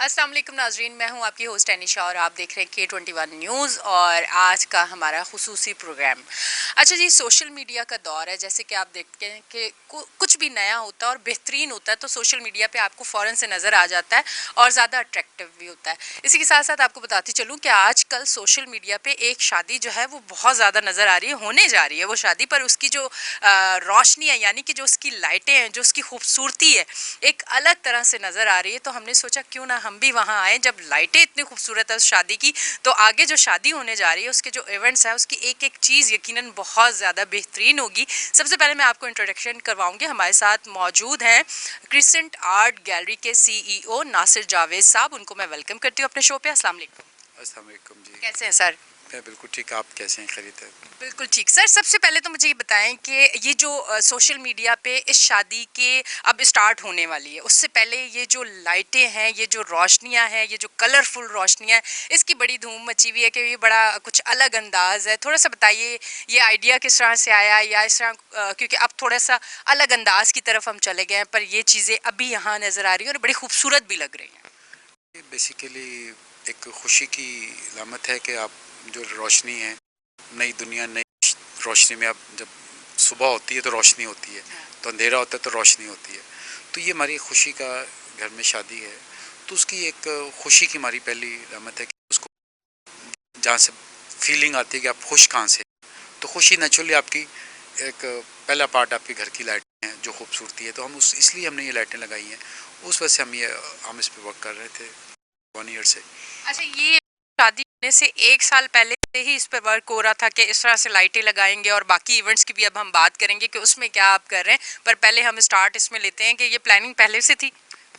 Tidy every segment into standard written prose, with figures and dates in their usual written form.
अस्सलाम वालेकुम नाजरीन, मैं हूं आपकी होस्ट एनिशा और आप देख रहे हैं K21 न्यूज़ और आज का हमारा खुसूसी प्रोग्राम। अच्छा जी, सोशल मीडिया का दौर है। जैसे कि आप देखते हैं कि कुछ भी नया होता है और बेहतरीन होता है तो सोशल मीडिया पे आपको फ़ौरन से नज़र आ जाता है और ज़्यादा अट्रैक्टिव भी होता है। इसी के साथ साथ आपको बताती चलूँ कि आजकल सोशल मीडिया पे एक शादी जो है वो बहुत ज़्यादा नज़र आ रही है, होने जा रही है वो शादी, पर उसकी जो रोशनी है, यानी कि जो उसकी लाइटें हैं, जो उसकी खूबसूरती है, एक अलग तरह से नज़र आ रही है। तो हमने सोचा क्यों ना हम भी वहाँ आए। जब लाइटें इतनी खूबसूरत है उस शादी की, तो आगे जो शादी होने जा रही है उसके जो इवेंट्स है उसकी एक एक चीज़ यकीनन बहुत ज़्यादा बेहतरीन होगी। सबसे पहले मैं आपको इंट्रोडक्शन करवाऊंगी। हमारे साथ मौजूद हैं क्रिसेंट आर्ट गैलरी के CEO नासिर जावेद साहब। उनको मैं वेलकम करती हूँ अपने शो पे। अस्सलाम वालेकुम। अस्सलाम वालेकुम जी। कैसे हैं सर? मैं बिल्कुल ठीक, आप कैसे हैं? खैरियत है? बिल्कुल ठीक सर। सबसे पहले तो मुझे ये बताएं कि ये जो सोशल मीडिया पे इस शादी के अब स्टार्ट होने वाली है, उससे पहले ये जो लाइटें हैं, ये जो रोशनियां हैं, ये जो कलरफुल रोशनियां हैं, इसकी बड़ी धूम मची हुई है कि ये बड़ा कुछ अलग अंदाज है। थोड़ा सा बताइए ये आइडिया किस तरह से आया, या इस तरह क्योंकि अब थोड़ा सा अलग अंदाज की तरफ हम चले गए हैं, पर ये चीज़ें अभी यहाँ नज़र आ रही हैं और बड़ी खूबसूरत भी लग रही हैं। ये बेसिकली एक खुशी की लामत है कि आप जो रोशनी है, नई दुनिया, नई रोशनी में आप जब सुबह होती है तो रोशनी होती है, तो अंधेरा होता है तो रोशनी होती है। तो ये हमारी खुशी का घर में शादी है, तो उसकी एक खुशी की हमारी पहली लामत है कि उसको जहाँ से फीलिंग आती है कि आप खुश कहाँ से। तो खुशी नेचुरली आपकी एक पहला पार्ट आपके घर की लाइटें हैं जो खूबसूरती है, तो हम उस इसलिए हमने ये लाइटें लगाई हैं। उस वजह से हम इस पे वर्क कर रहे थे 1 ईयर से। अच्छा, ये शादी होने से एक साल पहले से ही इस पर वर्क हो रहा था कि इस तरह से लाइटें लगाएंगे, और बाकी इवेंट्स की भी अब हम बात करेंगे कि उसमें क्या आप कर रहे हैं, पर पहले हम स्टार्ट इसमें लेते हैं कि ये प्लानिंग पहले से थी।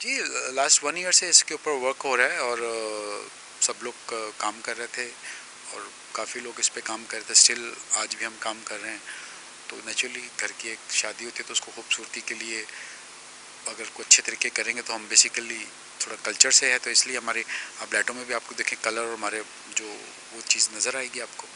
जी, लास्ट 1 ईयर से इसके ऊपर वर्क हो रहा है और सब लोग काम कर रहे थे और काफ़ी लोग इस पे काम कर रहे थे। स्टिल आज भी हम काम कर रहे हैं। तो नेचुरली घर की एक शादी होती है तो उसको खूबसूरती के लिए अगर कोई अच्छे तरीके करेंगे तो हम बेसिकली थोड़ा कल्चर से है, तो इसलिए हमारे आप लाइटों में भी आपको देखें कलर और हमारे जो वो चीज़ नज़र आएगी आपको।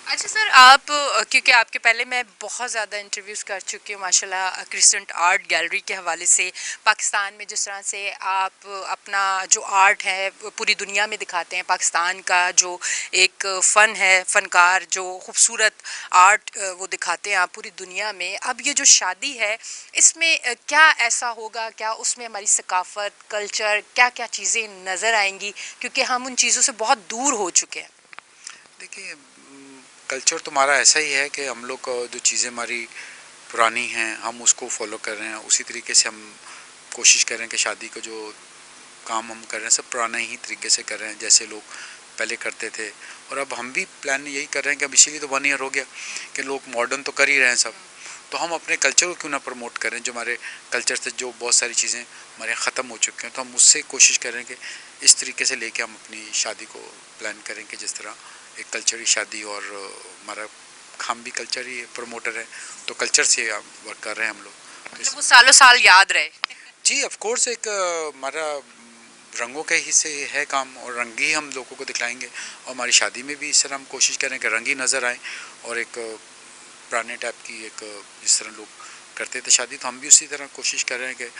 अच्छा सर, आप क्योंकि आपके पहले मैं बहुत ज़्यादा इंटरव्यूज़ कर चुकी हूँ माशाल्लाह क्रिसेंट आर्ट गैलरी के हवाले से, पाकिस्तान में जिस तरह से आप अपना जो आर्ट है वो पूरी दुनिया में दिखाते हैं, पाकिस्तान का जो एक फ़न है, फ़नकार जो खूबसूरत आर्ट वो दिखाते हैं आप पूरी दुनिया में। अब ये जो शादी है इसमें क्या ऐसा होगा, क्या उसमें हमारी सकाफ़त, कल्चर, क्या क्या चीज़ें नज़र आएंगी, क्योंकि हम उन चीज़ों से बहुत दूर हो चुके हैं। देखिए, कल्चर तो हमारा ऐसा ही है कि हम लोग जो चीज़ें हमारी पुरानी हैं हम उसको फॉलो कर रहे हैं। उसी तरीके से हम कोशिश कर रहे हैं कि शादी का जो काम हम कर रहे हैं सब पुराने ही तरीके से कर रहे हैं जैसे लोग पहले करते थे। और अब हम भी प्लान यही कर रहे हैं कि अब इसीलिए तो 1 ईयर हो गया कि लोग मॉडर्न तो कर ही रहे हैं सब, तो हम अपने कल्चर को क्यों ना प्रमोट करें। जो हमारे कल्चर से जो बहुत सारी चीज़ें हमारे यहाँ ख़त्म हो चुकी हैं, तो हम उससे कोशिश करें कि इस तरीके से लेके हम अपनी शादी को प्लान करें कि जिस तरह एक कल्चर की शादी। और हमारा हम भी कल्चर ही प्रमोटर है, तो कल्चर से वर्क कर रहे हैं हम लोग। तो मतलब वो सालों साल याद रहे। जी ऑफ कोर्स एक हमारा रंगों के ही से है काम, और रंग ही हम लोगों को दिखलाएंगे। और हमारी शादी में भी इस तरह हम कोशिश करें कि रंग ही नज़र आए, और एक पुराने टाइप की एक जिस तरह लोग करते थे शादी, तो हम भी उसी तरह कोशिश कर रहे हैं कि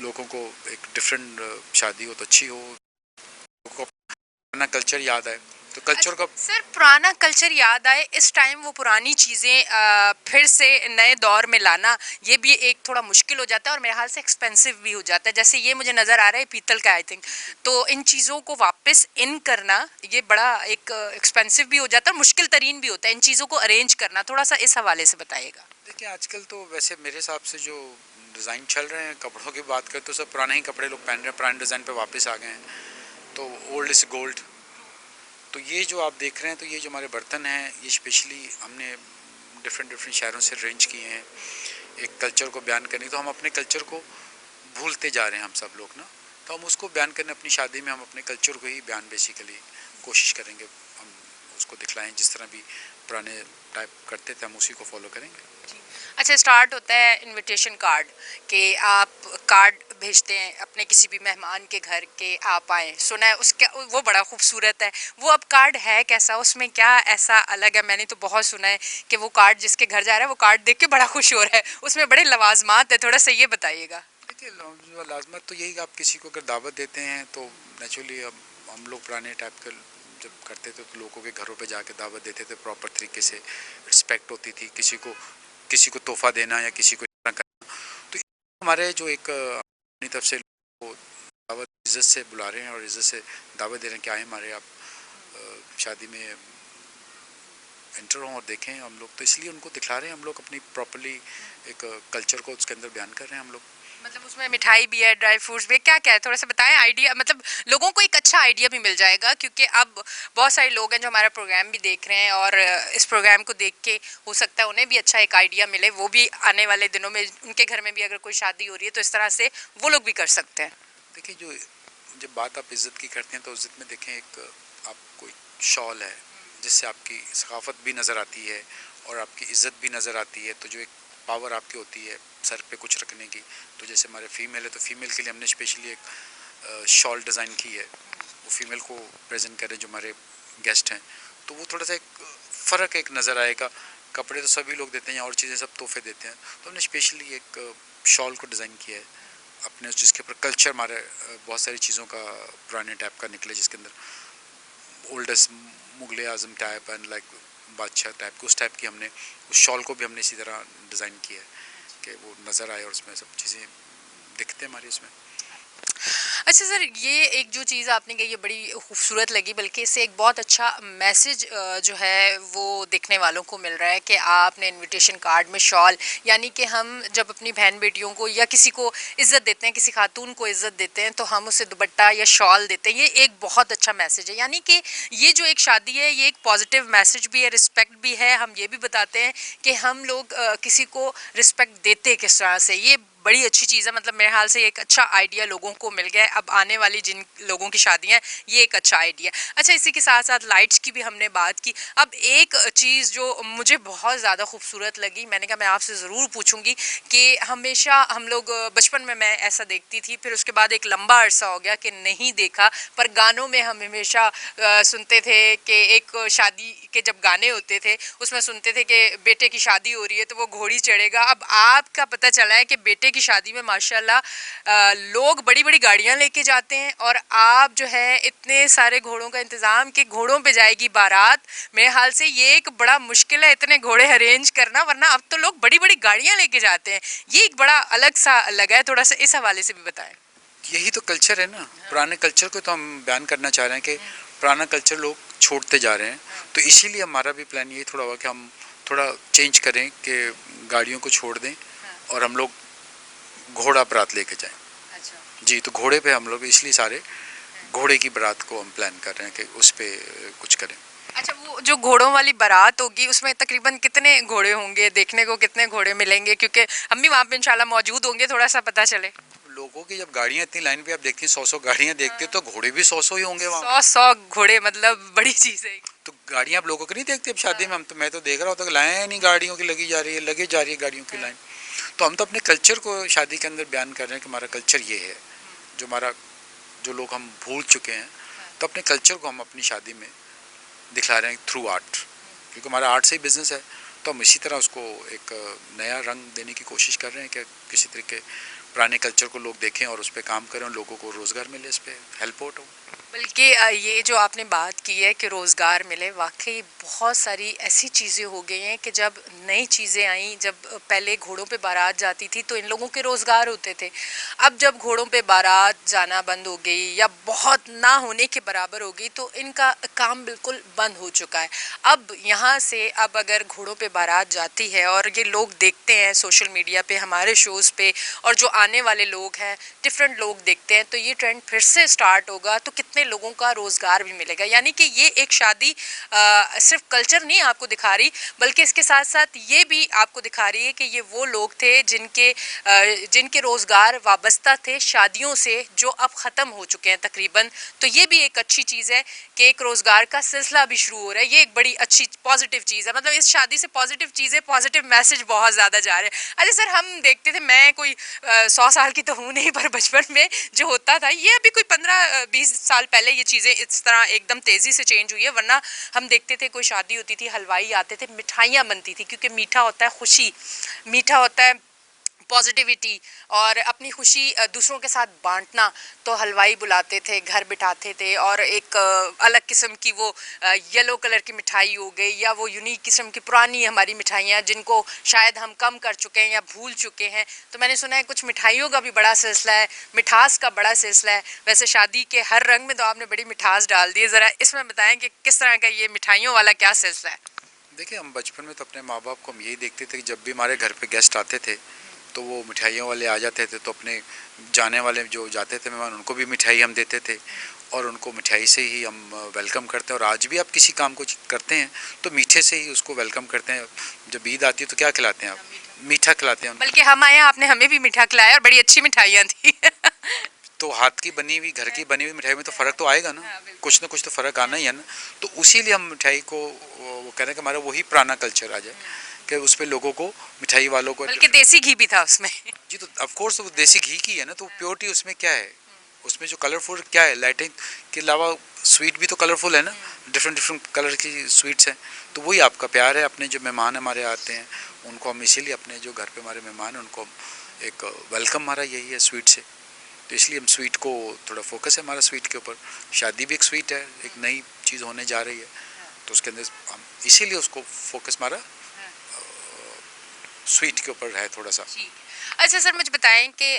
लोगों को एक डिफरेंट शादी हो तो अच्छी हो, लोगों को अपना कल्चर याद आए, तो कल्चर का। सर, पुराना कल्चर याद आए इस टाइम, वो पुरानी चीज़ें फिर से नए दौर में लाना, ये भी एक थोड़ा मुश्किल हो जाता है और मेरे ख्याल से एक्सपेंसिव भी हो जाता है। जैसे ये मुझे नज़र आ रहा है पीतल का, आई थिंक, तो इन चीज़ों को वापस इन करना ये बड़ा एक एक्सपेंसिव भी हो जाता है और मुश्किल तरीन भी होता है इन चीज़ों को अरेंज करना। थोड़ा सा इस हवाले से बताइएगा। देखिए, आजकल तो वैसे मेरे हिसाब से जो डिज़ाइन चल रहे हैं कपड़ों की बात करें तो सब पुराने ही कपड़े लोग पहन रहे हैं, पुराने डिज़ाइन पे वापस आ गए हैं, तो ओल्ड इज़ गोल्ड। तो ये जो आप देख रहे हैं, तो ये जो हमारे बर्तन हैं ये स्पेशली हमने डिफरेंट डिफरेंट शहरों से अरेंज किए हैं एक कल्चर को बयान करने। तो हम अपने कल्चर को भूलते जा रहे हैं हम सब लोग ना, तो हम उसको बयान करने अपनी शादी में हम अपने कल्चर को ही बयान बेसिकली कोशिश करेंगे हम उसको दिखलाएं। जिस तरह भी पुराने टाइप करते थे हम उसी को फॉलो करेंगे। अच्छा, स्टार्ट होता है इनविटेशन कार्ड कि आप कार्ड भेजते हैं अपने किसी भी मेहमान के घर के, आप आएँ, सुना है उसका वो बड़ा खूबसूरत है। वो अब कार्ड है कैसा, उसमें क्या ऐसा अलग है? मैंने तो बहुत सुना है कि वो कार्ड जिसके घर जा रहा है वो कार्ड देख के बड़ा खुश हो रहा है, उसमें बड़े लवाजमात है, थोड़ा सा ये बताइएगा। देखिए लाजमत तो यही कि आप किसी को अगर दावत देते हैं तो नेचुरली हम लोग पुराने टाइप के जब करते थे तो लोगों के घरों पे जाके दावत देते थे, प्रॉपर तरीके से रिस्पेक्ट होती थी, किसी को तोहफा देना या किसी को इतना करना। तो हमारे जो एक अपनी तरफ से वो दावत इज़्ज़त से बुला रहे हैं और इज़्ज़त से दावत दे रहे हैं कि आए हमारे आप शादी में एंटर हों और देखें हम लोग, तो इसलिए उनको दिखला रहे हैं हम लोग अपनी प्रॉपरली एक कल्चर को उसके अंदर बयान कर रहे हैं हम लोग। मतलब उसमें मिठाई भी है, ड्राई फ्रूट्स भी है, क्या क्या है थोड़ा सा बताएं आइडिया, मतलब लोगों को एक अच्छा आइडिया भी मिल जाएगा, क्योंकि अब बहुत सारे लोग हैं जो हमारा प्रोग्राम भी देख रहे हैं और इस प्रोग्राम को देख के हो सकता है उन्हें भी अच्छा एक आइडिया मिले, वो भी आने वाले दिनों में उनके घर में भी अगर कोई शादी हो रही है तो इस तरह से वो लोग भी कर सकते हैं। देखिए जब बात आप इज़्ज़त की करते हैं तो इज़्ज़त में देखें एक आपको एक शॉल है जिससे आपकी सकाफत भी नज़र आती है और आपकी इज़्ज़त भी नज़र आती है, तो जो एक पावर आपकी होती है सर पे कुछ रखने की, तो जैसे हमारे फीमेल है तो फीमेल के लिए हमने स्पेशली एक शॉल डिज़ाइन की है, वो फीमेल को प्रेजेंट करें जो हमारे गेस्ट हैं, तो वो थोड़ा सा एक फ़र्क एक नज़र आएगा। कपड़े तो सभी लोग देते हैं और चीज़ें सब तोहफे देते हैं, तो हमने स्पेशली एक शॉल को डिज़ाइन किया है अपने, जिसके ऊपर कल्चर हमारे बहुत सारी चीज़ों का पुराने टाइप का निकले, जिसके अंदर oldest Mughal Azam type and like बादशाह टाइप उस टाइप की हमने उस शॉल को भी हमने इसी तरह डिज़ाइन किया है कि वो नज़र आए और उसमें सब चीज़ें दिखते हैं हमारी उसमें। अच्छा सर, ये एक जो चीज़ आपने कही ये बड़ी खूबसूरत लगी, बल्कि इससे एक बहुत अच्छा मैसेज जो है वो देखने वालों को मिल रहा है कि आपने इनविटेशन कार्ड में शॉल, यानी कि हम जब अपनी बहन बेटियों को या किसी को इज़्ज़त देते हैं, किसी खातून को इज़्ज़त देते हैं, तो हम उसे दुपट्टा या शॉल देते हैं। ये एक बहुत अच्छा मैसेज है, यानी कि ये जो एक शादी है ये एक पॉजिटिव मैसेज भी है, रिस्पेक्ट भी है। हम ये भी बताते हैं कि हम लोग किसी को रिस्पेक्ट देते किस तरह से, ये बड़ी अच्छी चीज़ है। मतलब मेरे ख्याल से एक अच्छा आइडिया लोगों को मिल गया है। अब आने वाली जिन लोगों की शादियां, ये एक अच्छा आइडिया। अच्छा, इसी के साथ साथ लाइट्स की भी हमने बात की। अब एक चीज़ जो मुझे बहुत ज़्यादा खूबसूरत लगी, मैंने कहा मैं आपसे ज़रूर पूछूंगी कि हमेशा हम लोग बचपन में मैं ऐसा देखती थी, फिर उसके बाद एक लंबा अरसा हो गया कि नहीं देखा, पर गानों में हम हमेशा सुनते थे कि एक शादी के जब गाने होते थे उसमें सुनते थे कि बेटे की शादी हो रही है तो वो घोड़ी चढ़ेगा। अब आपका पता चला है कि बेटे की शादी में माशाल्लाह लोग बड़ी बड़ी गाड़ियां लेके जाते हैं और आप जो है इतने सारे घोड़ों का इंतज़ाम कि घोड़ों पे जाएगी बारात। मेरे हाल से ये एक बड़ा मुश्किल है इतने घोड़े अरेंज करना, वरना अब तो लोग बड़ी बड़ी गाड़ियां लेके जाते हैं। ये एक बड़ा अलग सा लगा है, थोड़ा सा इस हवाले से भी बताएं। यही तो कल्चर है ना, पुराने कल्चर को तो हम बयान करना चाह रहे हैं कि पुराना कल्चर लोग छोड़ते जा रहे हैं, तो इसीलिए हमारा भी प्लान यही थोड़ा हुआ कि हम थोड़ा चेंज करें कि गाड़ियों को छोड़ दें और हम लोग घोड़ा बारात लेके जाएं। अच्छा। जी, तो घोड़े पे हम लोग इसलिए सारे घोड़े की बारात को हम प्लान कर रहे हैं कि उस पे कुछ करें। अच्छा, वो जो घोड़ों वाली बारात होगी उसमें तकरीबन कितने घोड़े होंगे, देखने को कितने घोड़े मिलेंगे, क्योंकि हम भी वहाँ पे इंशाल्लाह मौजूद होंगे, थोड़ा सा पता चले। लोगों की जब गाड़ियां इतनी लाइन पे आप देखती हैं, 100 गाड़ियां देखते हो, तो घोड़े भी 100 ही होंगे वहाँ पे। 100 घोड़े, मतलब बड़ी चीज है। तो गाड़ियां आप लोगों को नहीं देखते अब शादी में, हम तो मैं तो देख रहा होता कि लाइन ही गाड़ियों की लगी जा रही है, लगे जा रही है गाड़ियों की लाइन। तो हम तो अपने कल्चर को शादी के अंदर बयान कर रहे हैं कि हमारा कल्चर ये है, जो लोग हम भूल चुके हैं, तो अपने कल्चर को हम अपनी शादी में दिखला रहे हैं थ्रू आर्ट, क्योंकि हमारा आर्ट से ही बिजनेस है। तो हम इसी तरह उसको एक नया रंग देने की कोशिश कर रहे हैं कि किसी तरीके पुराने कल्चर को लोग देखें और उस पर काम करें और लोगों को रोज़गार मिले, इस पर हेल्प आउट हो। बल्कि ये जो आपने बात की है कि रोज़गार मिले, वाकई बहुत सारी ऐसी चीज़ें हो गई हैं कि जब नई चीज़ें आई, जब पहले घोड़ों पे बारात जाती थी तो इन लोगों के रोज़गार होते थे। अब जब घोड़ों पे बारात जाना बंद हो गई या बहुत ना होने के बराबर हो गई तो इनका काम बिल्कुल बंद हो चुका है। अब यहाँ से अब अगर घोड़ों पे बारात जाती है और ये लोग देखते हैं सोशल मीडिया पे, हमारे शोज़ पे, और जो आने वाले लोग हैं डिफरेंट लोग देखते हैं, तो ये ट्रेंड फिर से स्टार्ट होगा, तो कितने लोगों का रोज़गार भी मिलेगा। यानी कि ये एक शादी सिर्फ कल्चर नहीं आपको दिखा रही, बल्कि इसके साथ साथ ये भी आपको दिखा रही है कि ये वो लोग थे जिनके रोज़गार वाबस्ता थे शादियों से, जो अब ख़त्म हो चुके हैं तकरीबन। तो ये भी एक अच्छी चीज़ है कि एक रोज़गार का सिलसिला भी शुरू हो रहा है। ये एक बड़ी अच्छी पॉजिटिव चीज़ है, मतलब इस शादी से पॉजिटिव चीज़ें, पॉजिटिव मैसेज बहुत ज़्यादा जा रहे हैं। अच्छा सर, हम देखते थे, मैं कोई 100 साल की तो हूँ नहीं, पर बचपन में जो होता था, ये अभी कोई 15-20 साल पहले ये चीज़ें इस तरह एकदम तेज़ी से चेंज हुई है, वरना हम देखते थे कोई शादी होती थी, हलवाई आते थे, मिठाइयाँ बनती थी, क्योंकि मीठा होता है खुशी, मीठा होता है पॉजिटिविटी और अपनी खुशी दूसरों के साथ बांटना। तो हलवाई बुलाते थे, घर बिठाते थे और एक अलग किस्म की वो येलो कलर की मिठाई हो गई या वो यूनिक किस्म की पुरानी हमारी मिठाइयाँ जिनको शायद हम कम कर चुके हैं या भूल चुके हैं। तो मैंने सुना है कुछ मिठाइयों का भी बड़ा सिलसिला है, मिठास का बड़ा सिलसिला है। वैसे शादी के हर रंग में तो आपने बड़ी मिठास डाल दी है, ज़रा इसमें बताएं कि किस तरह का ये मिठाइयों वाला क्या सिलसिला है। देखिए, हम बचपन में तो अपने माँ बाप को हम यही देखते थे कि जब भी हमारे घर पे गेस्ट आते थे तो वो मिठाइयों वाले आ जाते थे, तो अपने जाने वाले जो जाते थे मेहमान उनको भी मिठाई हम देते थे और उनको मिठाई से ही हम वेलकम करते हैं। और आज भी आप किसी काम को करते हैं तो मीठे से ही उसको वेलकम करते हैं। जब ईद आती है तो क्या खिलाते हैं आप? मीठा खिलाते हैं उनको। बल्कि हम आए, आपने हमें भी मीठा खिलाया और बड़ी अच्छी मिठाइयाँ थी। तो हाथ की बनी हुई, घर की बनी हुई मिठाई में तो फ़र्क तो आएगा ना, हाँ, बिल्कुल। कुछ ना कुछ तो फ़र्क आना ही है ना। तो उसी लिए हम मिठाई को वो कह रहे हैं कि हमारा वही पुराना कल्चर आ जाए कि उस पे लोगों को, मिठाई वालों को। बल्कि देसी घी भी था उसमें। जी, तो ऑफ कोर्स वो देसी घी की है ना, तो प्योरिटी उसमें क्या है, उसमें जो कलरफुल क्या है, लाइटिंग के अलावा स्वीट भी तो कलरफुल है ना, डिफरेंट डिफरेंट कलर की स्वीट्स हैं। तो वही आपका प्यार है। अपने जो मेहमान हमारे आते हैं उनको हम इसीलिए, अपने जो घर पे हमारे मेहमान हैं उनको हम एक वेलकम हमारा यही है स्वीट से। तो इसलिए हम स्वीट को थोड़ा फोकस है हमारा स्वीट के ऊपर। शादी भी एक स्वीट है, एक नई चीज़ होने जा रही है, तो उसके अंदर हम इसीलिए उसको फोकस हमारा स्वीट के ऊपर है थोड़ा सा। जी। अच्छा सर, मुझे बताएं कि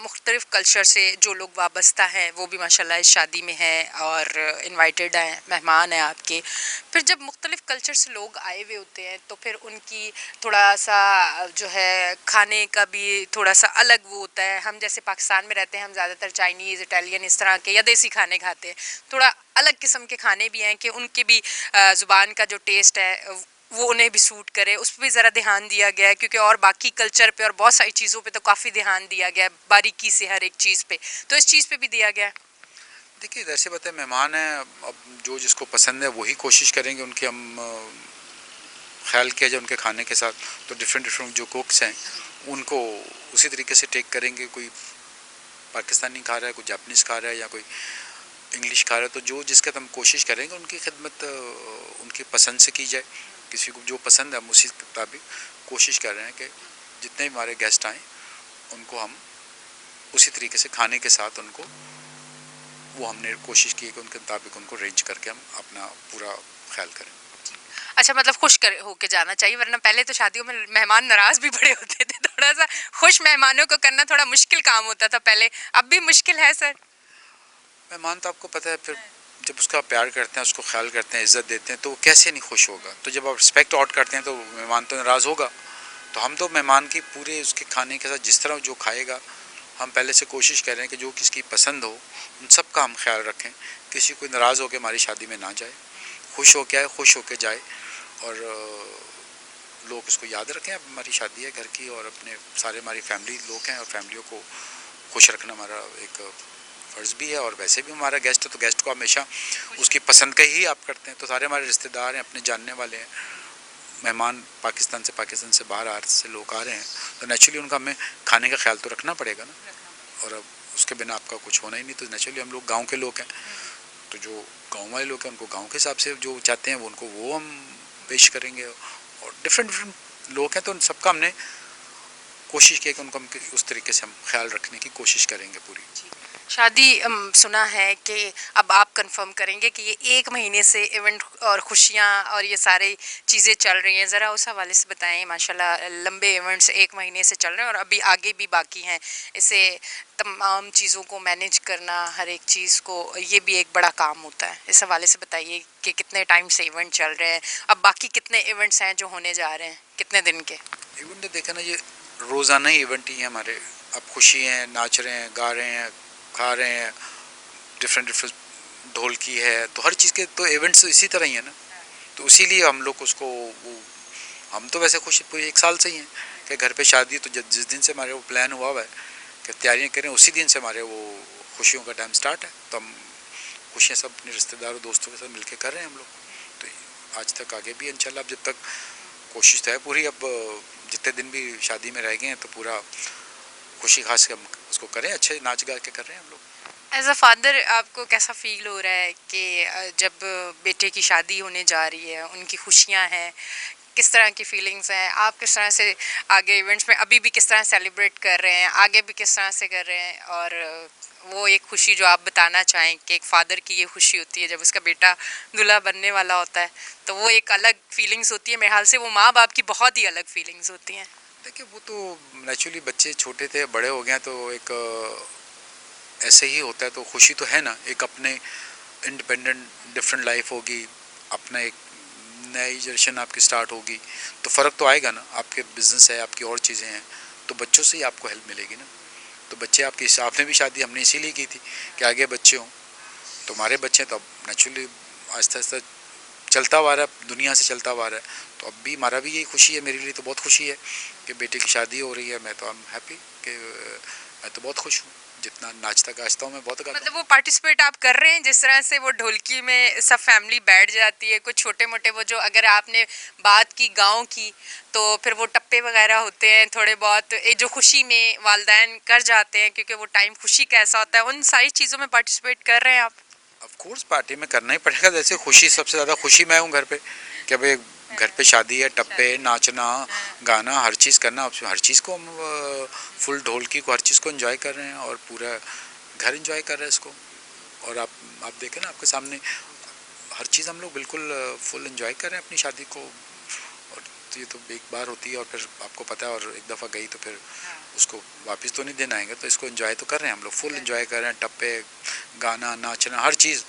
मुख्तलिफ कल्चर से जो लोग वाबस्ता हैं वो भी माशाल्लाह इस शादी में हैं और इनवाइटेड हैं, मेहमान हैं आपके। फिर जब मुख्तलिफ कल्चर से लोग आए हुए होते हैं तो फिर उनकी थोड़ा सा जो है खाने का भी थोड़ा सा अलग वो होता है। हम जैसे पाकिस्तान में रहते हैं, हम ज़्यादातर चाइनीज़, इटालियन इस तरह के या देसी खाने खाते हैं। थोड़ा अलग किस्म के खाने भी हैं कि उनके भी ज़ुबान का जो टेस्ट है वो उन्हें भी सूट करे, उस पर भी ज़रा ध्यान दिया गया है। क्योंकि और बाकी कल्चर पे और बहुत सारी चीज़ों पे तो काफ़ी ध्यान दिया गया है, बारीकी से हर एक चीज़ पे। तो इस चीज़ पे भी दिया गया है। देखिए, इधर से बताए मेहमान हैं, अब जो जिसको पसंद है वही कोशिश करेंगे उनके हम ख्याल किया जाए उनके खाने के साथ। तो डिफरेंट डिफरेंट जो कुक्स हैं उनको उसी तरीके से टेक करेंगे। कोई पाकिस्तानी खा रहा है, कोई जापानीज़ खा रहा है या कोई इंग्लिश खा रहा है, तो जो जिसका हम कोशिश करेंगे उनकी खिदमत उनकी पसंद से की जाए। किसी को जो पसंद है हम उसी के मुताबिक कोशिश कर रहे हैं कि जितने भी हमारे गेस्ट आएँ उनको हम उसी तरीके से खाने के साथ उनको, वो हमने कोशिश की कि उनके मुताबिक उनको अरेंज करके हम अपना पूरा ख्याल करें। अच्छा, मतलब खुश कर होके जाना चाहिए, वरना पहले तो शादियों में मेहमान नाराज़ भी बड़े होते थे। थोड़ा सा खुश मेहमानों को करना थोड़ा मुश्किल काम होता था पहले, अब भी मुश्किल है सर। मेहमान तो आपको पता है, फिर जब उसका प्यार करते हैं, उसको ख्याल करते हैं, इज़्ज़त देते हैं, तो वो कैसे नहीं खुश होगा। तो जब आप रिस्पेक्ट आउट करते हैं तो मेहमान तो नाराज़ होगा। तो हम तो मेहमान की पूरे उसके खाने के साथ जिस तरह जो खाएगा, हम पहले से कोशिश कर रहे हैं कि जो किसकी पसंद हो उन सब का हम ख्याल रखें। किसी को नाराज़ होकर हमारी शादी में ना जाए, खुश होके आए, खुश होके जाए। और लोग इसको याद रखें, अब हमारी शादी है घर की और अपने सारे हमारी फैमिली लोग हैं और फैमिलियों को खुश रखना हमारा एक फ़र्ज़ भी है। और वैसे भी हमारा गेस्ट है तो गेस्ट को हमेशा उसकी पसंद का ही आप करते हैं। तो सारे हमारे रिश्तेदार हैं, अपने जानने वाले हैं, मेहमान पाकिस्तान से बाहर आ से लोग आ रहे हैं, तो नेचुरली उनका हमें खाने का ख्याल तो रखना पड़ेगा ना। और अब उसके बिना आपका कुछ होना ही नहीं। तो नेचुरली हम लोग गाँव के लोग हैं, तो जो गाँव वाले लोग हैं उनको गाँव के हिसाब से जो चाहते हैं वो उनको वो हम पेश करेंगे। और डिफरेंट डिफरेंट लोग हैं तो उन सबका हमने कोशिश की कि उनको हम उस तरीके से हम ख्याल रखने की कोशिश करेंगे पूरी। शादी सुना है कि अब आप कंफर्म करेंगे कि ये 1 महीने से इवेंट और खुशियाँ और ये सारी चीज़ें चल रही हैं, ज़रा उस हवाले से बताएं। माशाल्लाह लंबे इवेंट्स 1 महीने से चल रहे हैं और अभी आगे भी बाकी हैं। इसे तमाम चीज़ों को मैनेज करना, हर एक चीज़ को, ये भी एक बड़ा काम होता है। इस हवाले से बताइए कि कितने टाइम से इवेंट चल रहे हैं, अब बाकी कितने इवेंट्स हैं जो होने जा रहे हैं, कितने दिन के? इवेंट देखे ना, ये रोज़ाना ही इवेंट ही है हमारे। अब खुशी हैं, नाच रहे हैं, गा रहे हैं, खा रहे हैं, डिफरेंट डिफरेंट ढोलकी है, तो हर चीज़ के तो इवेंट्स इसी तरह ही है ना। तो इसीलिए हम लोग उसको वो, हम तो वैसे खुश पूरे 1 साल से ही हैं कि घर पे शादी, तो जिस दिन से हमारे वो प्लान हुआ है कि तैयारियां करें, उसी दिन से हमारे वो खुशियों का टाइम स्टार्ट है। तो हम खुशियाँ सब अपने रिश्तेदारों दोस्तों के साथ मिलकर कर रहे हैं हम लोग। तो आज तक आगे भी इंशाल्लाह, अब जब तक कोशिश तो है पूरी, अब जितने दिन भी शादी में रह गए हैं तो पूरा खुशी खास के हम उसको करें, अच्छे नाच गा के कर रहे हैं हम लोग। एज अ फादर आपको कैसा फील हो रहा है कि जब बेटे की शादी होने जा रही है, उनकी खुशियां हैं, किस तरह की फीलिंग्स हैं, आप किस तरह से आगे इवेंट्स में अभी भी किस तरह सेलिब्रेट कर रहे हैं, आगे भी किस तरह से कर रहे हैं, और वो एक खुशी जो आप बताना चाहें कि एक फादर की ये खुशी होती है जब उसका बेटा दूल्हा बनने वाला होता है, तो वो एक अलग फीलिंग्स होती है। मेरे ख्याल से वो माँ बाप की बहुत ही अलग फीलिंग्स होती हैं। देखिए वो तो नेचुरली बच्चे छोटे थे, बड़े हो गए हैं, तो एक ऐसे ही होता है, तो खुशी तो है ना, एक अपने इंडिपेंडेंट डिफरेंट लाइफ होगी, अपना एक नई जनरेशन आपकी स्टार्ट होगी, तो फ़र्क तो आएगा ना, आपके बिजनेस है, आपकी और चीज़ें हैं, तो बच्चों से ही आपको हेल्प मिलेगी ना। तो बच्चे आपके, आपने भी शादी हमने इसीलिए की थी कि आगे बच्चे हों, तो हमारे बच्चे तो अब नेचुरली आहिस्ता आहिस्ता चलता हुआ रहा है, दुनिया से चलता हुआ रहा है, तो अब भी हमारा भी यही खुशी है, मेरे लिए तो बहुत खुशी है कि बेटे की शादी हो रही है। मैं तो आई एम हैप्पी कि मैं तो बहुत खुश हूँ, जितना नाचता गाजता हूँ मैं बहुत गाता मतलब हूँ। वो पार्टिसिपेट आप कर रहे हैं जिस तरह से वो ढोलकी में सब फैमिली बैठ जाती है, कुछ छोटे मोटे वो जो अगर आपने बात की गांव की, तो फिर वो टप्पे वगैरह होते हैं थोड़े बहुत, ये जो खुशी में वालदैन कर जाते हैं क्योंकि वो टाइम खुशी का ऐसा होता है, उन सारी चीज़ों में पार्टिसिपेट कर रहे हैं आप? ऑफ कोर्स पार्टी में करना ही पड़ेगा, जैसे खुशी सबसे ज़्यादा खुशी मैं हूँ घर पे, कि भाई घर पे शादी है, टप्पे नाचना गाना हर चीज़ करना, अब हर चीज़ को हम फुल ढोलकी को हर चीज़ को एंजॉय कर रहे हैं, और पूरा घर एंजॉय कर रहे हैं इसको। और आप देखें ना आपके सामने हर चीज़ हम लोग बिल्कुल फुल एंजॉय कर रहे हैं अपनी शादी को। और तो ये तो एक बार होती है और फिर आपको पता है, और एक दफ़ा गई तो फिर उसको वापस तो नहीं देना आएंगे, तो इसको एंजॉय तो कर रहे हैं हम लोग, फुल एंजॉय कर रहे हैं, टप्पे गाना नाचना हर चीज़,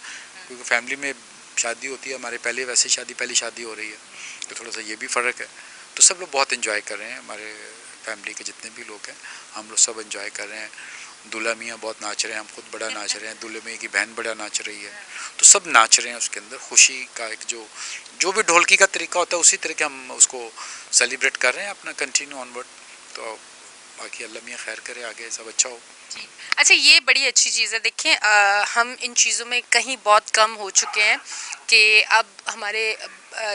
क्योंकि फैमिली में शादी होती है हमारे, पहले वैसे शादी पहली शादी हो रही है, तो थोड़ा सा ये भी फ़र्क है। तो सब लोग बहुत एंजॉय कर रहे हैं, हमारे फैमिली के जितने भी लोग हैं हम लोग सब एंजॉय कर रहे हैं। दूल्हा मियाँ बहुत नाच रहे हैं, हम खुद बड़ा नाच रहे हैं, दूल्हे मियाँ की बहन बड़ा नाच रही है, तो सब नाच रहे हैं। उसके अंदर खुशी का एक जो जो भी ढोलकी का तरीका होता है उसी तरीके हम उसको सेलिब्रेट कर रहे हैं अपना, कंटिन्यू ऑनवर्ड। तो बाकी अल्लाह मियाँ खैर करे, आगे सब अच्छा हो। जी। अच्छा, ये बड़ी अच्छी चीज़ है। देखें, हम इन चीज़ों में कहीं बहुत कम हो चुके हैं कि अब हमारे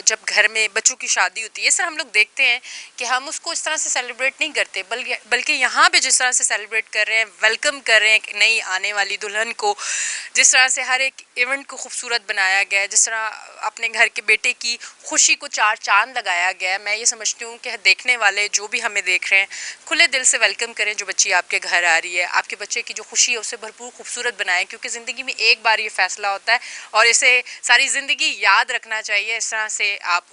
जब घर में बच्चों की शादी होती है सर, हम लोग देखते हैं कि हम उसको इस तरह से सेलिब्रेट नहीं करते, बल्कि यहाँ पे जिस तरह से सेलिब्रेट कर रहे हैं, वेलकम कर रहे हैं एक नई आने वाली दुल्हन को, जिस तरह से हर एक इवेंट को खूबसूरत बनाया गया है, जिस तरह अपने घर के बेटे की खुशी को चार चांद लगाया गया है, मैं ये समझती हूँ कि देखने वाले जो भी हमें देख रहे हैं खुले दिल से वेलकम करें जो बच्ची आपके घर आ रही है, आपके बच्चे की जो खुशी है उसे भरपूर खूबसूरत बनाएं, क्योंकि ज़िंदगी में एक बार ये फैसला होता है और इसे सारी ज़िंदगी याद रखना चाहिए। इस तरह से आप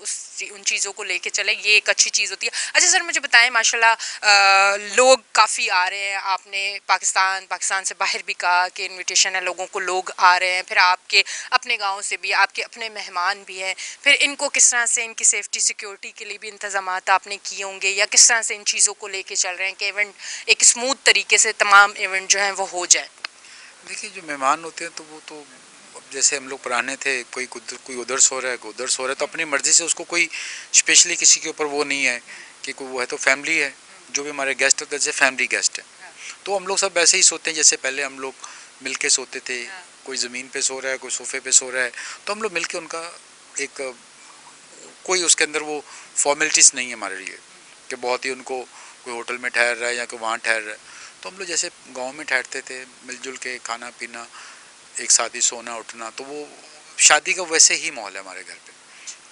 उन चीज़ों को लेके चलें, ये एक अच्छी चीज़ होती है। अच्छा सर, मुझे बताएं, माशाल्लाह लोग काफ़ी आ रहे हैं, आपने पाकिस्तान से बाहर भी कहा कि इन्विटेशन है, लोगों को लोग आ रहे हैं, फिर आपके अपने गाँव से भी आपके अपने मेहमान भी हैं, फिर इनको किस तरह से इनकी सेफ्टी सिक्योरिटी के लिए भी इंतजाम आपने किए होंगे, या किस तरह से इन चीज़ों को लेके चल रहे हैं कि इवेंट एक स्मूथ तरीके से तमाम इवेंट जो हैं वो हो जाए? देखिए जो मेहमान होते हैं तो वो तो अब जैसे हम लोग पुराने थे, कोई उधर सो रहा है, कोई उधर सो रहा है, तो अपनी मर्ज़ी से उसको कोई स्पेशली किसी के ऊपर वो नहीं है कि कोई वो है, तो फैमिली है, जो भी हमारे गेस्ट होते हैं जैसे फैमिली गेस्ट है, तो हम लोग सब वैसे ही सोते हैं जैसे पहले हम लोग मिल के सोते थे। कोई ज़मीन पे सो रहा है, कोई सोफे पे सो रहा है, तो हम लोग मिल के उनका एक कोई उसके अंदर वो फॉर्मेलिटीज़ नहीं है हमारे लिए कि बहुत ही उनको कोई होटल में ठहर रहा है या कोई वहाँ ठहर रहा है। तो हम लोग जैसे गांव में ठहरते थे, मिलजुल के खाना पीना, एक साथ ही सोना उठना, तो वो शादी का वैसे ही माहौल है हमारे घर पे।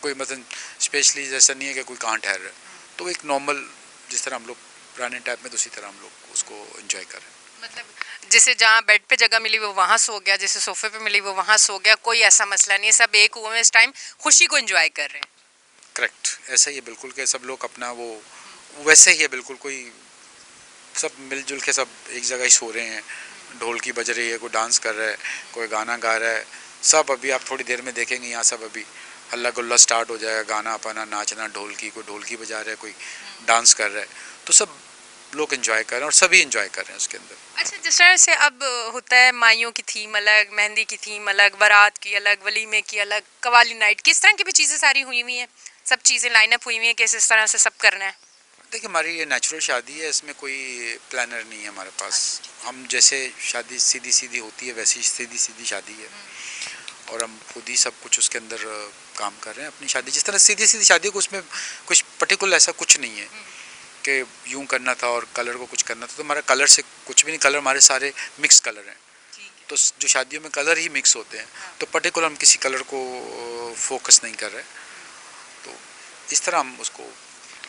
कोई मतलब स्पेशली जैसा नहीं है कि कोई कहाँ ठहर रहा है, तो एक नॉर्मल जिस तरह हम लोग पुराने टाइप में, तो उसी तरह हम लोग उसको एंजॉय कर रहे हैं। मतलब जिसे जहाँ बेड पे जगह मिली वो वहाँ सो गया, जिसे सोफे पे मिली वो वहाँ सो गया, कोई ऐसा मसला नहीं है, सब एक हुए में इस टाइम खुशी को एंजॉय कर रहे हैं। करेक्ट, ऐसा ही है बिल्कुल, के सब लोग अपना वो वैसे ही है बिल्कुल, कोई सब मिलजुल के सब एक जगह ही सो रहे हैं, ढोलकी बज रही है, कोई डांस कर रहा है, कोई गाना गा रहा है, सब अभी आप थोड़ी देर में देखेंगे यहाँ सब अभी हल्ला गुल्ला स्टार्ट हो जाएगा, गाना पाना नाचना, ढोलकी कोई ढोलकी बजा रहा है, कोई डांस कर रहा है, तो सब लोग एंजॉय कर रहे हैं और सभी एंजॉय कर रहे हैं उसके अंदर। अच्छा, जिस तरह से अब होता है माइयों की थीम अलग, मेहंदी की थीम अलग, बारात की अलग, वलीमे की अलग, कवाली नाइट, किस तरह की भी चीज़ें सारी हुई हुई हैं, सब चीज़ें लाइनअप हुई हुई हैं कि इस तरह से सब करना है? देखिए हमारी ये नेचुरल शादी है, इसमें कोई प्लानर नहीं है हमारे पास। हम जैसे शादी सीधी सीधी होती है वैसी सीधी सीधी शादी है, और हम खुद ही सब कुछ उसके अंदर काम कर रहे हैं अपनी शादी जिस तरह सीधी सीधी शादी को, उसमें कुछ पर्टिकुलर ऐसा कुछ नहीं है कि यूं करना था और कलर को कुछ करना था, तो हमारा कलर से कुछ भी नहीं, कलर हमारे सारे मिक्स कलर हैं, तो जो शादियों में कलर ही मिक्स होते हैं, तो पर्टिकुलर हम किसी कलर को फोकस नहीं कर रहे, तो इस तरह हम उसको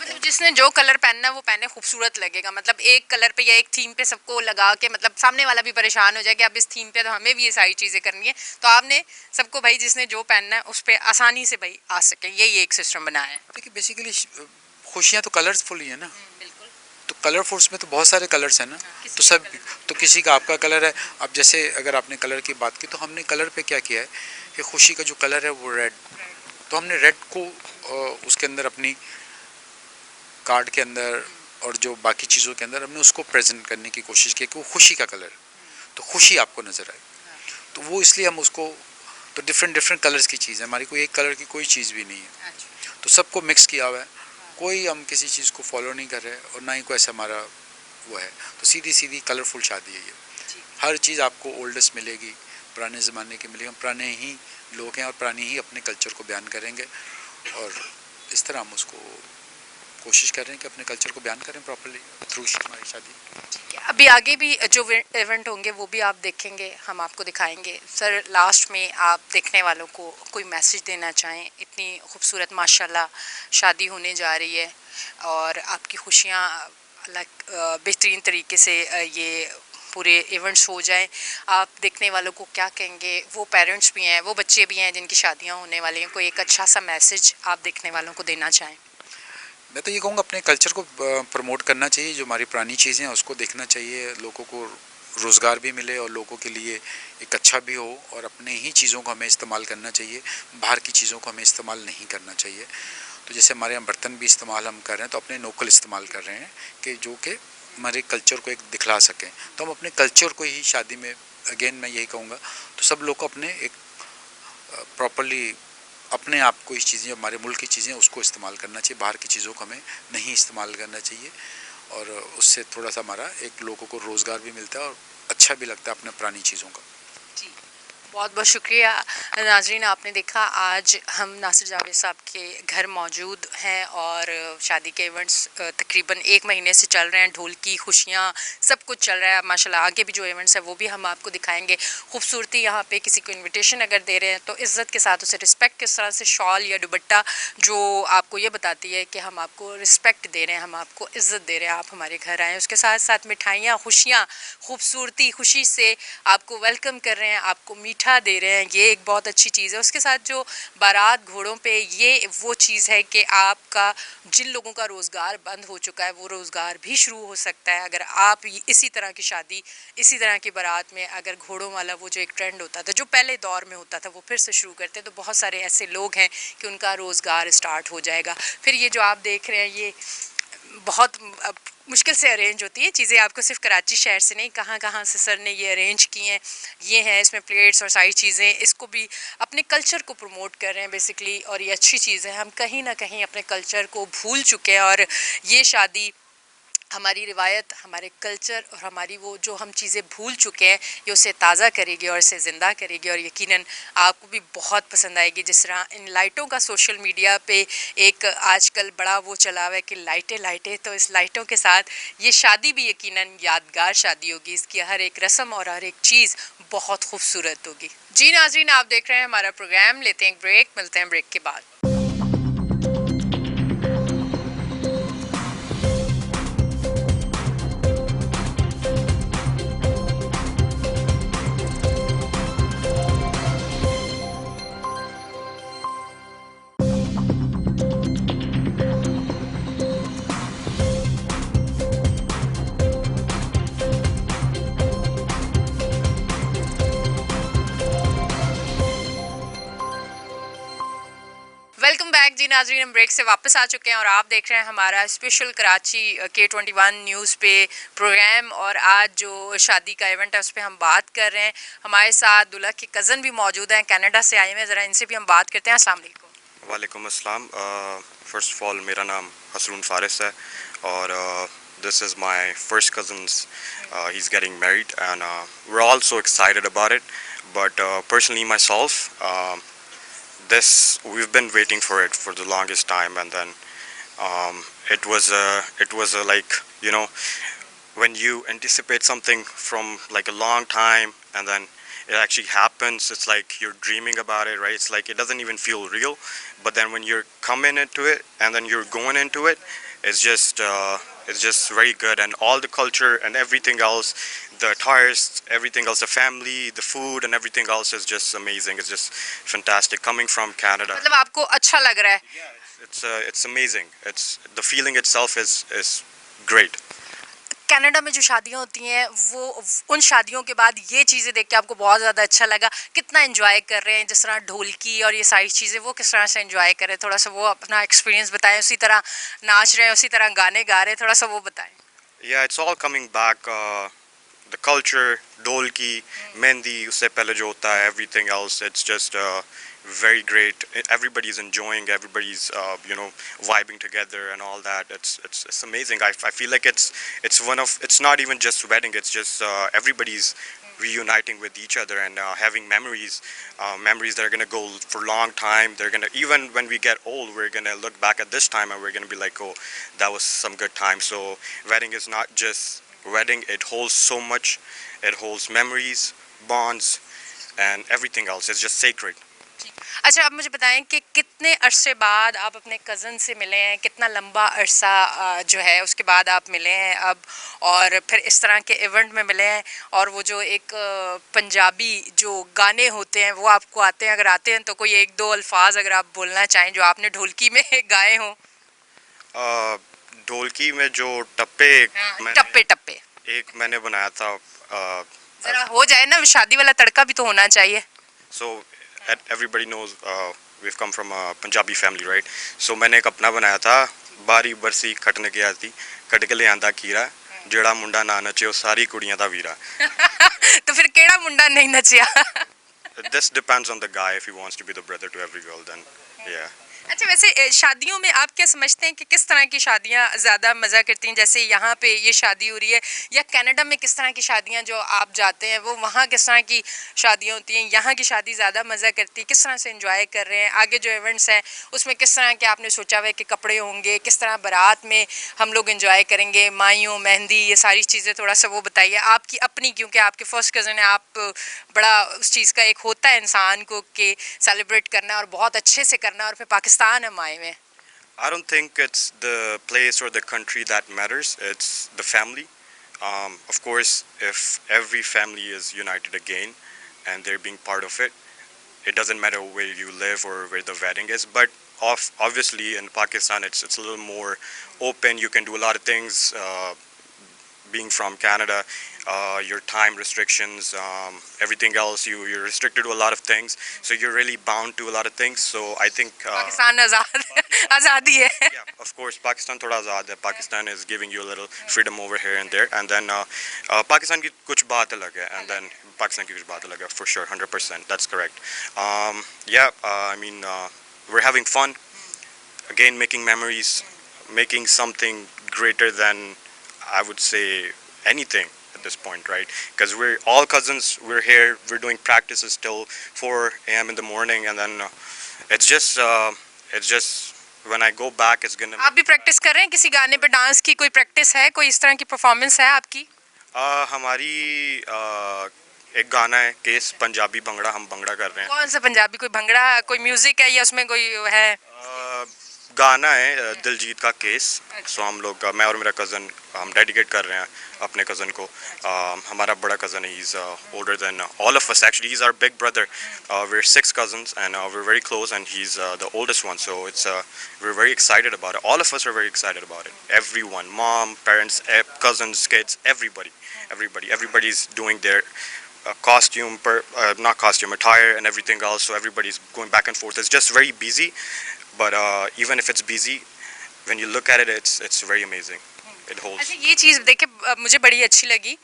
मतलब जिसने जो कलर पहनना है वो पहने, खूबसूरत लगेगा। मतलब एक कलर पे या एक थीम पे सबको लगा के, मतलब सामने वाला भी परेशान हो जाए कि अब इस थीम पे तो हमें भी ये सारी चीज़ें करनी है, तो आपने सबको भाई जिसने जो पहनना है उस पर आसानी से भाई आ सके, यही एक सिस्टम बनाया है। देखिए बेसिकली खुशियाँ तो कलरफुल ही है ना, बिल्कुल। तो कलरफुल्स में तो बहुत सारे कलर्स हैं ना, तो किसी सब का कलर तो किसी का आपका कलर है। अब जैसे अगर आपने कलर की बात की तो हमने कलर पे क्या किया है कि खुशी का जो कलर है वो रेड, तो हमने रेड को उसके अंदर अपनी कार्ड के अंदर और जो बाकी चीज़ों के अंदर हमने उसको प्रेजेंट करने की कोशिश की कि वो खुशी का कलर, तो खुशी आपको नज़र आए, तो वो इसलिए हम उसको, तो डिफरेंट डिफरेंट कलर्स की चीज़ है हमारी, कोई एक कलर की कोई चीज़ भी नहीं है, अच्छा। तो सबको मिक्स किया हुआ है, कोई हम किसी चीज़ को फॉलो नहीं कर रहे और ना ही कोई ऐसा हमारा वो है, तो सीधी सीधी कलरफुल शादी है ये। हर चीज़ आपको ओल्डेस्ट मिलेगी, पुराने ज़माने की मिलेगी, हम पुराने ही लोग हैं और पुराने ही अपने कल्चर को बयान करेंगे, और इस तरह हम उसको कोशिश कर रहे हैं कि अपने कल्चर को बयान करें प्रॉपर्ली थ्रू हमारी शादी। ठीक है, अभी आगे भी जो इवेंट होंगे वो भी आप देखेंगे, हम आपको दिखाएंगे। सर लास्ट में आप देखने वालों को कोई मैसेज देना चाहें, इतनी खूबसूरत माशाल्लाह शादी होने जा रही है और आपकी खुशियाँ अलग बेहतरीन तरीके से ये पूरे इवेंट्स हो जाएं, आप देखने वालों को क्या कहेंगे? वो पेरेंट्स भी हैं, वो बच्चे भी हैं जिनकी शादियां होने वाली हैं, कोई एक अच्छा सा मैसेज आप देखने वालों को देना चाहें? मैं तो ये कहूँगा अपने कल्चर को प्रमोट करना चाहिए, जो हमारी पुरानी चीज़ें हैं उसको देखना चाहिए, लोगों को रोज़गार भी मिले और लोगों के लिए एक अच्छा भी हो, और अपने ही चीज़ों को हमें इस्तेमाल करना चाहिए, बाहर की चीज़ों को हमें इस्तेमाल नहीं करना चाहिए। तो जैसे हमारे यहाँ बर्तन भी इस्तेमाल हम कर रहे हैं तो अपने लोकल इस्तेमाल कर रहे हैं कि जो कि हमारे कल्चर को एक दिखला सकें, तो हम अपने कल्चर को ही शादी में, अगेन मैं यही कहूँगा, तो सब लोग को अपने एक प्रॉपरली अपने आप को इस चीज़ें, हमारे मुल्क की चीज़ें उसको इस्तेमाल करना चाहिए, बाहर की चीज़ों को हमें नहीं इस्तेमाल करना चाहिए, और उससे थोड़ा सा हमारा एक लोगों को रोज़गार भी मिलता है और अच्छा भी लगता है अपने पुरानी चीज़ों का। जी, बहुत बहुत शुक्रिया। नाजरीन आपने देखा आज हम नासिर जावेद साहब के घर मौजूद हैं और शादी के इवेंट्स तकरीबन 1 महीने से चल रहे हैं, ढोल की खुशियाँ सब कुछ चल रहा है माशाल्लाह। आगे भी जो इवेंट्स है वो भी हम आपको दिखाएंगे। खूबसूरती यहाँ पे किसी को इनविटेशन अगर दे रहे हैं तो इज़्ज़त के साथ उसे रिस्पेक्ट किस तरह से, शॉल या दुपट्टा जो आपको ये बताती है कि हम आपको रिस्पेक्ट दे रहे हैं, हम आपको इज़्ज़त दे रहे हैं, आप हमारे घर आएँ। उसके साथ साथ मिठाइयाँ, खुशियाँ, खूबसूरती, खुशी से आपको वेलकम कर रहे हैं, आपको मीठा दे रहे हैं, ये एक बहुत अच्छी चीज़ है। उसके साथ जो बारात घोड़ों पे, ये वो चीज़ है कि आपका जिन लोगों का रोज़गार बंद हो चुका है वो रोज़गार भी शुरू हो सकता है अगर आप इसी तरह की शादी, इसी तरह की बारात में अगर घोड़ों वाला वो जो एक ट्रेंड होता था जो पहले दौर में होता था वो फिर से शुरू करते हैं, तो बहुत सारे ऐसे लोग हैं कि उनका रोज़गार स्टार्ट हो जाएगा। फिर ये जो आप देख रहे हैं ये बहुत मुश्किल से अरेंज होती है चीज़ें, आपको सिर्फ कराची शहर से नहीं, कहाँ कहाँ से सर ने ये अरेंज की हैं। ये हैं इसमें प्लेट्स और सारी चीज़ें, इसको भी अपने कल्चर को प्रमोट कर रहे हैं बेसिकली, और ये अच्छी चीज़ है। हम कहीं ना कहीं अपने कल्चर को भूल चुके हैं और ये शादी हमारी रिवायत, हमारे कल्चर और हमारी वो जो हम चीज़ें भूल चुके हैं ये उसे ताज़ा करेगी और इसे ज़िंदा करेगी, और यकीनन आपको भी बहुत पसंद आएगी। जिस तरह इन लाइटों का सोशल मीडिया पे एक आजकल बड़ा वो चला हुआ है कि लाइटें लाइटें, तो इस लाइटों के साथ ये शादी भी यकीनन यादगार शादी होगी, इसकी हर एक रस्म और हर एक चीज़ बहुत खूबसूरत होगी। जी नाज़रीन आप देख रहे हैं हमारा प्रोग्राम, लेते हैं एक ब्रेक, मिलते हैं ब्रेक के बाद। वेलकम बैक जी नाजरीन, हम ब्रेक से वापस आ चुके हैं और आप देख रहे हैं हमारा स्पेशल कराची K21 न्यूज़ पे प्रोग्राम, और आज जो शादी का इवेंट है उस पर हम बात कर रहे हैं। हमारे साथ दुल्हा के कज़न भी मौजूद हैं, कनाडा से आए हुए हैं, ज़रा इनसे भी हम बात करते हैं। अस्सलाम वालेकुम। वालेकुम अस्सलाम। फ़र्स्ट ऑफ ऑल मेरा नाम हसरून फ़ारिस है और this is my first cousin's he's getting married and we're all so excited about it, but personally myself, this we've been waiting for it for the longest time, and then it was a like, when you anticipate something from like a long time and then it actually happens. It's like you're dreaming about it, right? It's like it doesn't even feel real, but then when you're coming into it and then you're going into it, it's just very good. And all the culture and everything else, the attires, everything else, the family, the food and everything else is just amazing. It's just fantastic coming from Canada. मतलब आपको अच्छा लग रहा है? It's amazing. It's the feeling itself is great. Canada में जो शादियाँ होती हैं वो उन शादियों के बाद ये चीज़ें देख के आपको बहुत ज़्यादा अच्छा लगा, कितना एंजॉय कर रहे हैं, जिस तरह ढोलकी और ये सारी चीज़ें वो किस तरह से एंजॉय कर रहे हैं, थोड़ा सा वो अपना एक्सपीरियंस बताएं, उसी तरह नाच रहे हैं, उसी तरह गाने गा रहे हैं, थोड़ा सा वो बताएं. Yeah, it's all coming back. The culture, ढोलकी, मेहंदी, उससे पहले जो होता है, everything else, it's just very great. Everybody's enjoying, everybody's vibing together and all that. It's amazing. I feel like it's not even just wedding. It's just everybody's reuniting with each other and having memories that are gonna go for a long time. They're gonna, even when we get old, we're gonna look back at this time and we're gonna be like, oh, that was some good time. So wedding is not just wedding. It holds so much. It holds memories, bonds, and everything else. It's just sacred. अच्छा, आप मुझे बताएं कि कितने अरसे बाद आप अपने कज़न से मिले हैं, कितना लंबा अरसा जो है उसके बाद आप मिले हैं अब, और फिर इस तरह के इवेंट में मिले हैं, और वो जो एक पंजाबी जो गाने होते हैं वो आपको आते हैं? अगर आते हैं तो कोई एक दो अल्फाज अगर आप बोलना चाहें जो आपने ढोलकी में गाए हों. ढोलकी में जो टप्पे टप्पे टप्पे एक मैंने बनाया था. जरा हो जाए ना, शादी वाला तड़का भी तो होना चाहिए. So everybody knows we've come from a Punjabi family, right? So मैंने एक अपना बनाया था, बारी बरसी खटने की आती, कट के ले आंदा कीरा, जेड़ा मुंडा ना नचे वो सारी कुड़ियां दा वीरा. तो फिर केड़ा मुंडा नहीं नचिया? This depends on the guy. If he wants to be the brother to every girl, then yeah. अच्छा, वैसे शादियों में आप क्या समझते हैं कि किस तरह की शादियां ज़्यादा मज़ा करती हैं? जैसे यहाँ पे ये शादी हो रही है, या कनाडा में किस तरह की शादियां जो आप जाते हैं वो वहाँ किस तरह की शादियां होती हैं? यहाँ की शादी ज़्यादा मज़ा करती है, किस तरह से एंजॉय कर रहे हैं? आगे जो इवेंट्स हैं उसमें किस तरह के आपने सोचा हुआ है कि कपड़े होंगे, किस तरह बारात में हम लोग एंजॉय करेंगे, माइयों, मेहंदी, ये सारी चीज़ें थोड़ा सा वो बताइए आपकी अपनी, क्योंकि आपके फर्स्ट कज़न है, आप बड़ा उस चीज़ का एक होता है इंसान को कि सेलिब्रेट करना और बहुत अच्छे से करना, और फिर पाकिस्तान हम आए हुए. I don't think it's the place or the country that matters. It's the family. Of course, if every family is united again and they're being part of it, it doesn't matter where you live or where the wedding is. But obviously in Pakistan, it's a little more open. You can do a lot of things. Being from Canada, your time restrictions, everything else, you're restricted to a lot of things. So you're really bound to a lot of things. So I think Pakistan आज़ादी है. yeah, of course, Pakistan thoda azad hai. Pakistan is giving you a little freedom over here and there. And then Pakistan ki kuch baat alag hai. And then Pakistan ki kuch baat alag hai, for sure, 100%. That's correct. I mean, we're having fun. Again, making memories, making something greater than, I would say, anything at this point, right? Because we're all cousins, we're here, we're doing practices till 4 a.m. in the morning, and then it's just when I go back, it's gonna. आप भी practice कर रहे हैं किसी गाने पे? Dance की कोई प्रैक्टिस है, कोई इस तरह की परफॉर्मेंस है आपकी? हमारी एक गाना है केस पंजाबी भंगड़ा, हम भंगड़ा कर रहे हैं. कौन सा पंजाबी? कोई भंगड़ा, कोई म्यूजिक है या उसमें कोई है? गाना है दिलजीत का केस. सो हम लोग, मैं और मेरा कज़न, हम डेडिकेट कर रहे हैं अपने कज़न को. हमारा बड़ा कज़न है, he's older than all of us actually. He's our big brother. We're 6 cousins and we're very close, and he's the oldest one. So it's we're very excited about it. All of us are very excited about it. Everyone, mom, parents, cousins, kids, everybody's doing their costume, not costume, attire and everything else. So everybody's going back and forth. It's just very busy. But even if it's busy, when you look at it, it's very amazing. It holds. अच्छा, ये चीज़ देखिए मुझे बड़ी अच्छी लगी,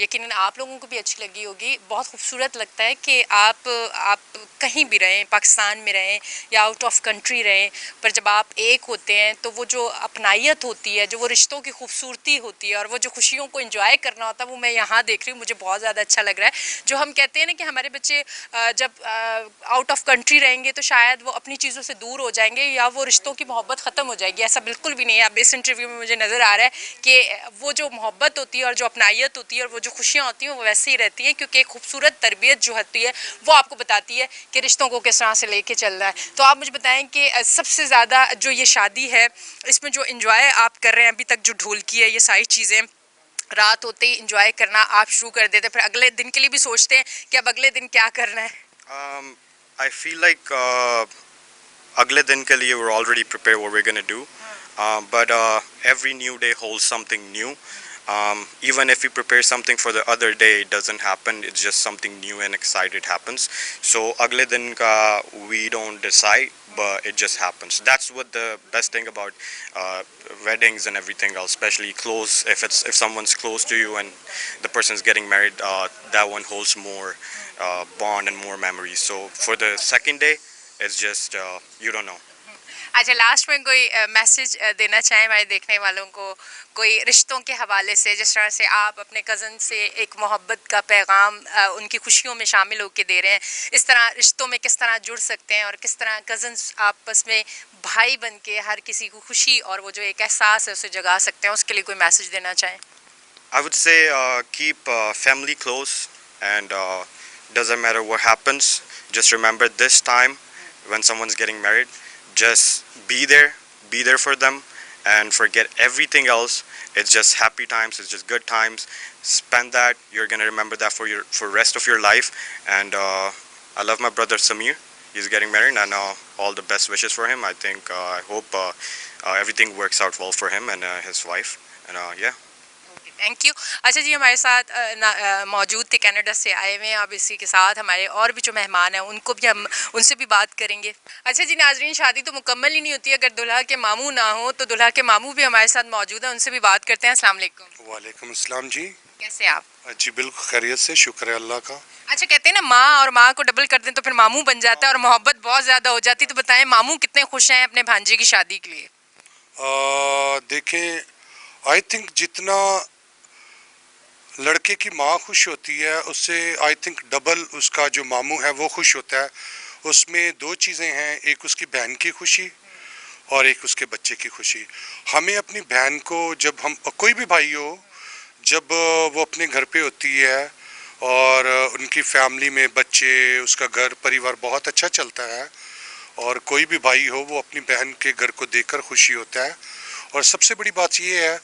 यकीनन आप लोगों को भी अच्छी लगी होगी. बहुत खूबसूरत लगता है कि आप कहीं भी रहें, पाकिस्तान में रहें या आउट ऑफ कंट्री रहें, पर जब आप एक होते हैं तो वो जो अपनायत होती है, जो वो रिश्तों की खूबसूरती होती है और वो जो खुशियों को एंजॉय करना होता है, वो मैं यहाँ देख रही हूँ. मुझे बहुत ज़्यादा अच्छा लग रहा है. जो हम कहते हैं ना कि हमारे बच्चे जब आउट ऑफ कंट्री रहेंगे तो शायद वो अपनी चीज़ों से दूर हो जाएंगे या वो रिश्तों की मोहब्बत ख़त्म हो जाएगी. ऐसा बिल्कुल भी नहीं है. अब इस इंटरव्यू में मुझे नज़र आ रहा है कि वो जो मोहब्बत होती है और जो अपनायत होती है है और वो जो खुशियाँ होती हैं वो वैसे ही रहती हैं, क्योंकि एक खूबसूरत तरबियत जो होती है वो आपको बताती है कि रिश्तों को किस तरह से लेके चलना है। तो आप मुझे बताएं कि सबसे ज़्यादा जो ये शादी है इसमें जो इन्जॉय आप कर रहे हैं अभी तक, जो ढोलकी है, ये सारी चीज़ें रात होते ही इंजॉय करना आप शुरू कर देते हैं, फिर अगले दिन के लिए भी सोचते हैं कि अब अगले दिन क्या करना है? I feel like अगले दिन के लिए we're already prepared what we're gonna do, but every new day holds something new. Even if we prepare something for the other day, it doesn't happen. It's just something new and excited happens. So अगले दिन का we don't decide, but it just happens. That's what the best thing about weddings and everything else, especially close. If someone's close to you and the person's getting married, that one holds more bond and more memories. So for the second day, it's just you don't know. अच्छा, last में कोई message देना चाहें हमारे देखने वालों को, कोई रिश्तों के हवाले से, जिस तरह से आप अपने कज़न से एक मोहब्बत का पैगाम उनकी खुशियों में शामिल होकर दे रहे हैं, इस तरह रिश्तों में किस तरह जुड़ सकते हैं और किस तरह कज़न्स आपस में भाई बन के हर किसी को खुशी और वो जो एक एहसास है उसे जगा सकते हैं, उसके लिए कोई मैसेज देना चाहें? I would say keep family close and doesn't matter what happens. Just remember this time when someone's getting married, just be there for them and forget everything else. It's just happy times, it's just good times. Spend that, you're gonna remember that for rest of your life. And I love my brother Samir. He's getting married and all the best wishes for him. I think I hope everything works out well for him and his wife. And yeah. Thank you. अच्छा जी, हमारे साथ मौजूद थे Canada से आए हुए हैं। अब इसी के साथ हमारे और भी जो मेहमान हैं उनको भी हम उनसे भी बात करेंगे। अच्छा जी नाजरीन, शादी तो मुकम्मल ही नहीं होती अगर दुल्हा के मामू ना हो, तो दुल्हा के मामू भी हमारे साथ मौजूद हैं, उनसे भी बात करते हैं। अस्सलाम वालेकुम। वालेकुम अस्सलाम जी। कैसे आप? जी बिल्कुल खैरियत से, शुक्र है अल्लाह का। अच्छा, कहते हैं ना माँ और माँ को डबल कर दें तो फिर मामू बन जाता है और मोहब्बत बहुत ज़्यादा हो जाती है। तो बताएं मामू कितने खुश हैं अपने भांजे की शादी के लिए? देखें, आई थिंक जितना लड़के की माँ खुश होती है उससे आई थिंक डबल उसका जो मामू है वो खुश होता है। उसमें दो चीज़ें हैं, एक उसकी बहन की खुशी और एक उसके बच्चे की खुशी। हमें अपनी बहन को, जब हम कोई भी भाई हो, जब वो अपने घर पे होती है और उनकी फैमिली में बच्चे, उसका घर परिवार बहुत अच्छा चलता है, और कोई भी भाई हो वो अपनी बहन के घर को देखकर खुशी होता है। और सबसे बड़ी बात ये है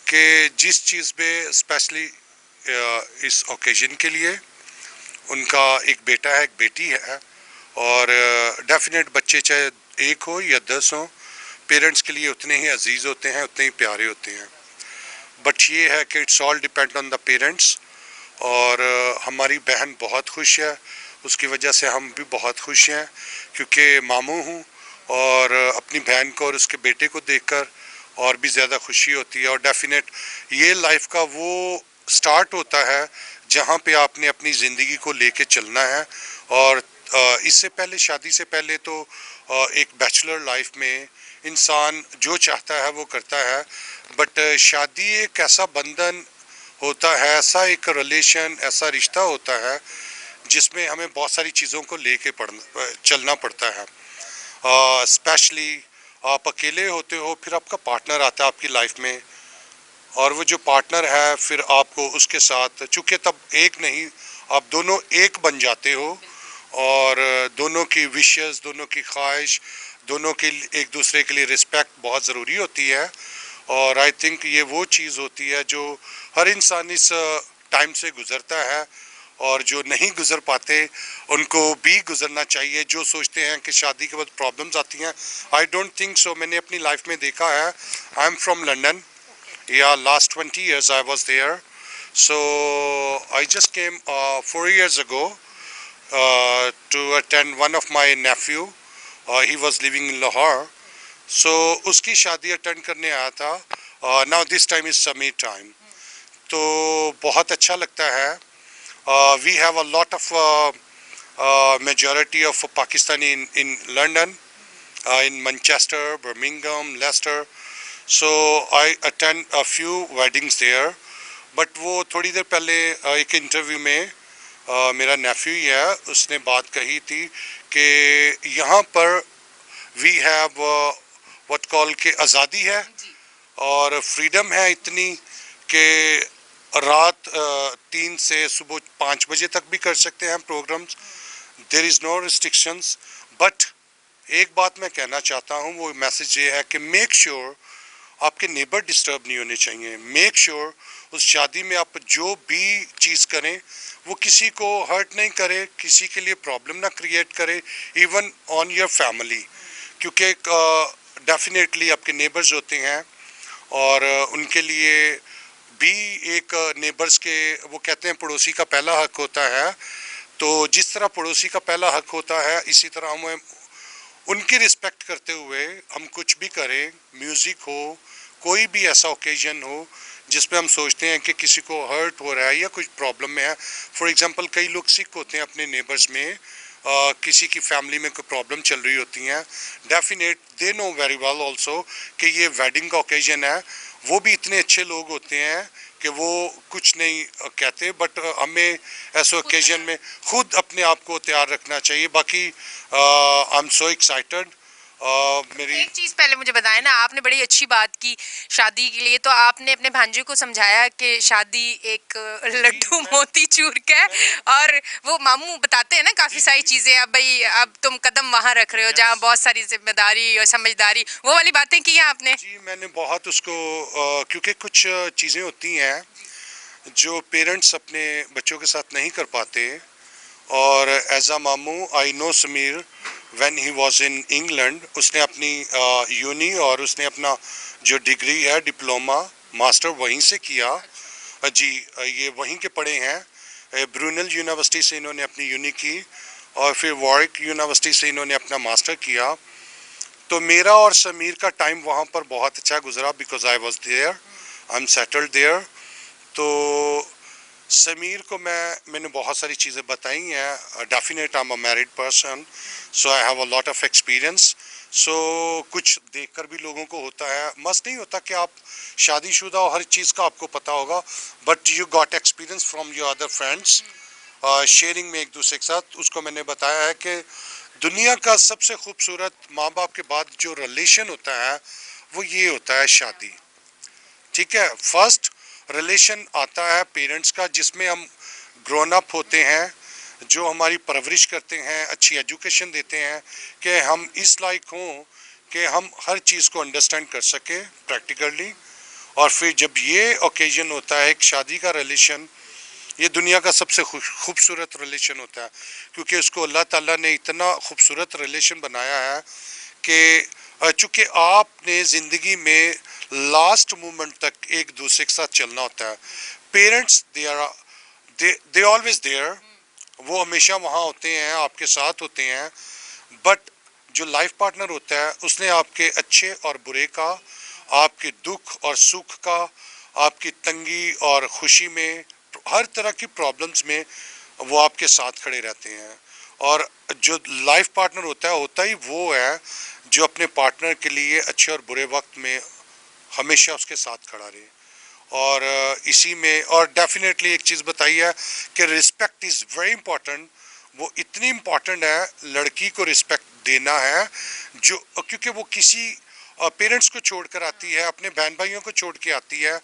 कि जिस चीज़ पे स्पेशली इस ओकेजन के लिए उनका एक बेटा है, एक बेटी है, और डेफिनेट बच्चे चाहे एक हो या 10 हो, पेरेंट्स के लिए उतने ही अजीज़ होते हैं, उतने ही प्यारे होते हैं। बट ये है कि it's all depend on the parents. और हमारी बहन बहुत खुश है, उसकी वजह से हम भी बहुत खुश हैं, क्योंकि मामू हूँ और अपनी बहन को और उसके बेटे को देखकर और भी ज़्यादा खुशी होती है। और डेफिनेट ये लाइफ का वो स्टार्ट होता है जहाँ पे आपने अपनी ज़िंदगी को लेके चलना है। और इससे पहले, शादी से पहले तो एक बैचलर लाइफ में इंसान जो चाहता है वो करता है, बट शादी एक ऐसा बंधन होता है, ऐसा एक रिलेशन, ऐसा रिश्ता होता है जिसमें हमें बहुत सारी चीज़ों को लेके चलना पड़ता है। स्पेशली आप अकेले होते हो, फिर आपका पार्टनर आता है आपकी लाइफ में, और वो जो पार्टनर है फिर आपको उसके साथ, चूँकि तब एक नहीं, आप दोनों एक बन जाते हो, और दोनों की विशेस, दोनों की ख्वाहिश, दोनों की एक दूसरे के लिए रिस्पेक्ट बहुत ज़रूरी होती है। और आई थिंक ये वो चीज़ होती है जो हर इंसान इस टाइम से गुज़रता है, और जो नहीं गुज़र पाते उनको भी गुज़रना चाहिए। जो सोचते हैं कि शादी के बाद प्रॉब्लम्स आती हैं, आई डोंट थिंक सो। मैंने अपनी लाइफ में देखा है। आई एम फ्रॉम लंदन, या last 20 years I was there, so I just came 4 years ago to attend one of my nephew. He was living in Lahore, so उसकी शादी attend करने आया था। now this time is Samir time, तो बहुत अच्छा लगता है। we have a lot of majority of Pakistani in London, in Manchester, Birmingham, Leicester, so I attend a few weddings there. but वो थोड़ी देर पहले एक इंटरव्यू में मेरा नेफ्यू ही है, उसने बात कही थी कि यहाँ पर वी हैव व्हाट कॉल के आज़ादी है और फ्रीडम है इतनी कि रात 3 से सुबह 5 बजे तक भी कर सकते हैं programs, there is no restrictions. But एक बात मैं कहना चाहता हूँ, वो मैसेज ये है कि मेक श्योर आपके नेबर डिस्टर्ब नहीं होने चाहिए। मेक श्योर उस शादी में आप जो भी चीज़ करें वो किसी को हर्ट नहीं करे, किसी के लिए प्रॉब्लम ना क्रिएट करे, इवन ऑन योर फैमिली, क्योंकि डेफिनेटली आपके नेबर्स होते हैं और उनके लिए भी एक नेबर्स के, वो कहते हैं पड़ोसी का पहला हक होता है। तो जिस तरह पड़ोसी का पहला हक होता है, इसी तरह हमें उनकी रिस्पेक्ट करते हुए हम कुछ भी करें, म्यूज़िक हो, कोई भी ऐसा ओकेजन हो जिसमें हम सोचते हैं कि किसी को हर्ट हो रहा है या कुछ प्रॉब्लम में है। फॉर एग्जांपल कई लोग सिक होते हैं अपने नेबर्स में, किसी की फैमिली में कोई प्रॉब्लम चल रही होती हैं, definite they know very well also कि ये वेडिंग का ओकेजन है। वो भी इतने अच्छे लोग होते हैं कि वो कुछ नहीं कहते, बट हमें ऐसे ओकेजन में खुद अपने आप को तैयार रखना चाहिए। बाकी आई एम सो एक्साइटेड। मेरी एक चीज पहले मुझे बताएं ना, आपने बड़ी अच्छी बात की शादी के लिए, तो आपने अपने भांजे को समझाया कि शादी एक लड्डू मोती चूर का है, और वो मामू बताते हैं ना काफी सारी चीजें, अब भाई अब तुम कदम वहां रख रहे हो जहाँ बहुत सारी जिम्मेदारी और समझदारी, वो वाली बातें की हैं आपने? जी मैंने बहुत उसको क्योंकि कुछ चीज़ें होती हैं जो पेरेंट्स अपने बच्चों के साथ नहीं कर पाते, और एज अ मामू I know Sameer when he was in England, उसने अपनी यूनी और उसने अपना जो डिग्री है डिप्लोमा मास्टर वहीं से किया। जी ये वहीं के पढ़े हैं। ब्रूनेल यूनिवर्सिटी से इन्होंने अपनी यूनी की और फिर वॉरिक यूनिवर्सिटी से इन्होंने अपना मास्टर किया। तो मेरा और समीर का टाइम वहाँ पर बहुत अच्छा गुजरा, because I was there, I am settled there. तो समीर को मैंने बहुत सारी चीज़ें बताई हैं। Definite I am a married person, so I have a lot of experience. So कुछ देखकर भी लोगों को होता है, मस्त नहीं होता कि आप शादीशुदा हो हर चीज़ का आपको पता होगा, but you got experience from your other friends, sharing में एक दूसरे के साथ। उसको मैंने बताया है कि दुनिया का सबसे खूबसूरत माँ बाप के बाद जो रिलेशन होता है वो ये होता है शादी। ठीक है, फर्स्ट रिलेशन आता है पेरेंट्स का, जिसमें हम ग्रोन अप होते हैं, जो हमारी परवरिश करते हैं, अच्छी एजुकेशन देते हैं कि हम इस लायक हों कि हम हर चीज़ को अंडरस्टैंड कर सके प्रैक्टिकली। और फिर जब ये ओकेजन होता है एक शादी का रिलेशन, ये दुनिया का सबसे खूबसूरत रिलेशन होता है, क्योंकि उसको अल्लाह ताला ने इतना खूबसूरत रिलेशन बनाया है कि चूँकि आपने ज़िंदगी में लास्ट मोमेंट तक एक दूसरे के साथ चलना होता है। पेरेंट्स दे ऑलवेज देयर, वो हमेशा वहाँ होते हैं, आपके साथ होते हैं, बट जो लाइफ पार्टनर होता है उसने आपके अच्छे और बुरे का, आपके दुख और सुख का, आपकी तंगी और खुशी में, हर तरह की प्रॉब्लम्स में वो आपके साथ खड़े रहते हैं। और जो लाइफ पार्टनर होता ही वो है जो अपने पार्टनर के लिए अच्छे और बुरे वक्त में हमेशा उसके साथ खड़ा रहे। और इसी में और डेफिनेटली एक चीज़ बताई है कि रिस्पेक्ट इज़ वेरी इम्पॉर्टेंट। वो इतनी इम्पॉर्टेंट है, लड़की को रिस्पेक्ट देना है, जो क्योंकि वो किसी पेरेंट्स को छोड़ कर आती है, अपने बहन भाइयों को छोड़ के आती है।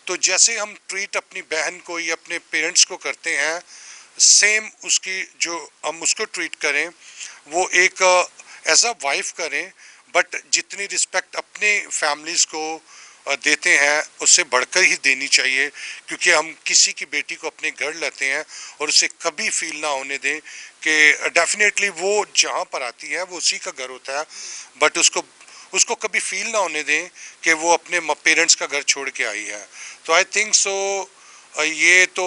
तो जैसे हम ट्रीट अपनी बहन को या अपने पेरेंट्स को करते हैं, सेम उसकी जो हम उसको ट्रीट करें, वो एक एज अ वाइफ करें, बट जितनी रिस्पेक्ट अपने फैमिलीज़ को देते हैं उससे बढ़कर ही देनी चाहिए, क्योंकि हम किसी की बेटी को अपने घर लाते हैं और उसे कभी फील ना होने दें कि डेफिनेटली वो जहाँ पर आती है वो उसी का घर होता है, बट उसको कभी फील ना होने दें कि वो अपने पेरेंट्स का घर छोड़ के आई है। तो आई थिंक सो ये तो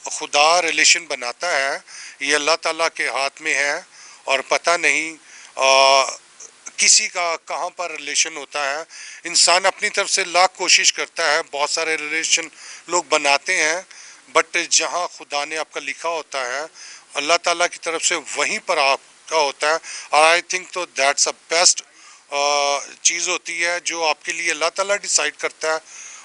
खुदा रिलेशन बनाता है, ये अल्लाह ताला के हाथ में है, और पता नहीं किसी का कहाँ पर रिलेशन होता है। इंसान अपनी तरफ से लाख कोशिश करता है, बहुत सारे रिलेशन लोग बनाते हैं, बट जहाँ खुदा ने आपका लिखा होता है अल्लाह ताला की तरफ से वहीं पर आपका होता है। और आई थिंक तो दैट्स अ बेस्ट चीज़ होती है जो आपके लिए अल्लाह ताला डिसाइड करता है।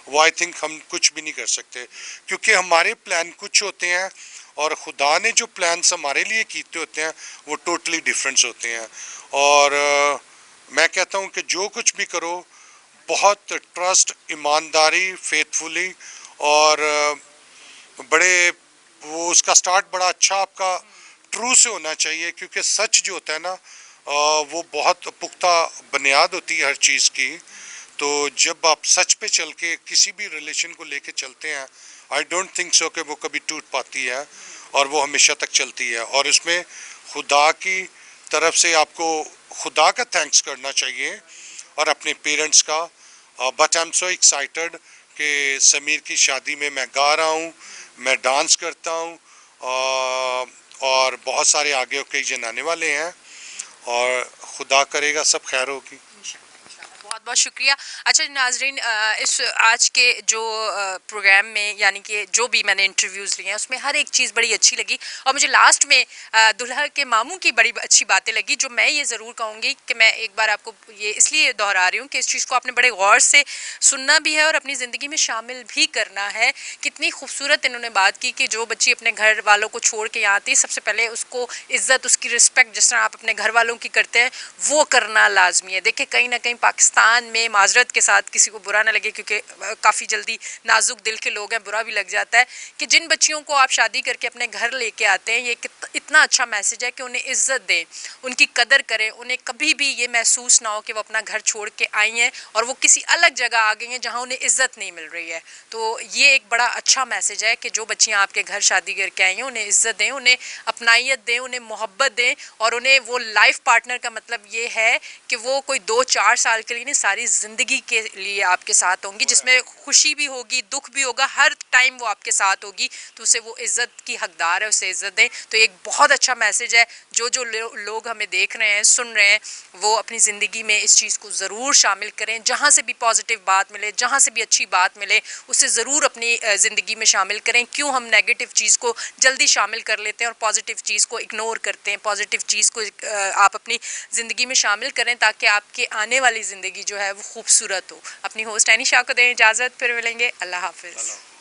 वो आई थिंक हम कुछ भी नहीं कर सकते, क्योंकि हमारे प्लान कुछ होते हैं और खुदा ने जो प्लान्स हमारे लिए कीते होते हैं वो टोटली डिफरेंस होते हैं। और मैं कहता हूँ कि जो कुछ भी करो बहुत ट्रस्ट, ईमानदारी, फेथफुली, और बड़े वो उसका स्टार्ट बड़ा अच्छा आपका ट्रू से होना चाहिए, क्योंकि सच जो होता है ना वो बहुत पुख्ता बुनियाद होती है हर चीज़ की। तो जब आप सच पे चल के किसी भी रिलेशन को लेके चलते हैं, आई डोंट थिंक सो कि वो कभी टूट पाती है और वो हमेशा तक चलती है। और इसमें खुदा की तरफ से आपको खुदा का थैंक्स करना चाहिए और अपने पेरेंट्स का। But I am so excited कि समीर की शादी में मैं गा रहा हूँ, मैं डांस करता हूँ, और बहुत सारे आगे ओकेजन आने वाले हैं और खुदा करेगा सब खैर होगी। बहुत बहुत शुक्रिया। अच्छा जी नाजरीन, इस आज के जो प्रोग्राम में यानी कि जो भी मैंने इंटरव्यूज़ लिए हैं उसमें हर एक चीज़ बड़ी अच्छी लगी और मुझे लास्ट में दुल्हा के मामू की बड़ी अच्छी बातें लगी। जो मैं ये ज़रूर कहूँगी कि मैं एक बार आपको ये इसलिए दोहरा रही हूँ कि इस चीज़ को आपने बड़े गौर से सुनना भी है और अपनी ज़िंदगी में शामिल भी करना है। कितनी खूबसूरत इन्होंने बात की कि जो बच्ची अपने घर वालों को छोड़ के यहाँ आती है सबसे पहले उसको इज़्ज़त, उसकी रिस्पेक्ट जिस तरह आप अपने घर वालों की करते हैं वो करना लाजमी है। देखिए कहीं ना कहीं पाकिस्तान में माजरत के साथ किसी को बुरा ना लगे क्योंकि काफ़ी जल्दी नाजुक दिल के लोग हैं, बुरा भी लग जाता है कि जिन बच्चियों को आप शादी करके अपने घर लेके आते हैं ये इतना अच्छा मैसेज है कि उन्हें इज्जत दें, उनकी कदर करें, उन्हें कभी भी ये महसूस ना हो कि वो अपना घर छोड़ के आई हैं और वो किसी अलग जगह आ गई हैं जहाँ उन्हें इज्जत नहीं मिल रही है। तो ये एक बड़ा अच्छा मैसेज है कि जो बच्चियाँ आपके घर शादी करके आई हैं उन्हें इज्जत दें, उन्हें अपनाइयत दें, उन्हें मोहब्बत दें और उन्हें वो लाइफ पार्टनर का मतलब ये है कि वो कोई 2-4 साल के लिए नहीं, सारी ज़िंदगी के लिए आपके साथ होंगी, जिसमें खुशी भी होगी, दुख भी होगा, हर टाइम वो आपके साथ होगी। तो उसे वो इज़्ज़त की हकदार है, उसे इज़्ज़त दें। तो एक बहुत अच्छा मैसेज है। जो लोग हमें देख रहे हैं, सुन रहे हैं, वो अपनी ज़िंदगी में इस चीज़ को ज़रूर शामिल करें। जहाँ से भी पॉजिटिव बात मिले, जहाँ से भी अच्छी बात मिले, उसे ज़रूर अपनी ज़िंदगी में शामिल करें। क्यों हम नेगेटिव चीज़ को जल्दी शामिल कर लेते हैं और पॉजिटिव चीज़ को इग्नोर करते हैं। पॉजिटिव चीज़ को आप अपनी ज़िंदगी में शामिल करें ताकि आपके आने वाली ज़िंदगी जो है वो खूबसूरत हो। अपनी होस्ट एनी शाह को दें इजाज़त, फिर मिलेंगे। अल्लाह हाफ़िज़।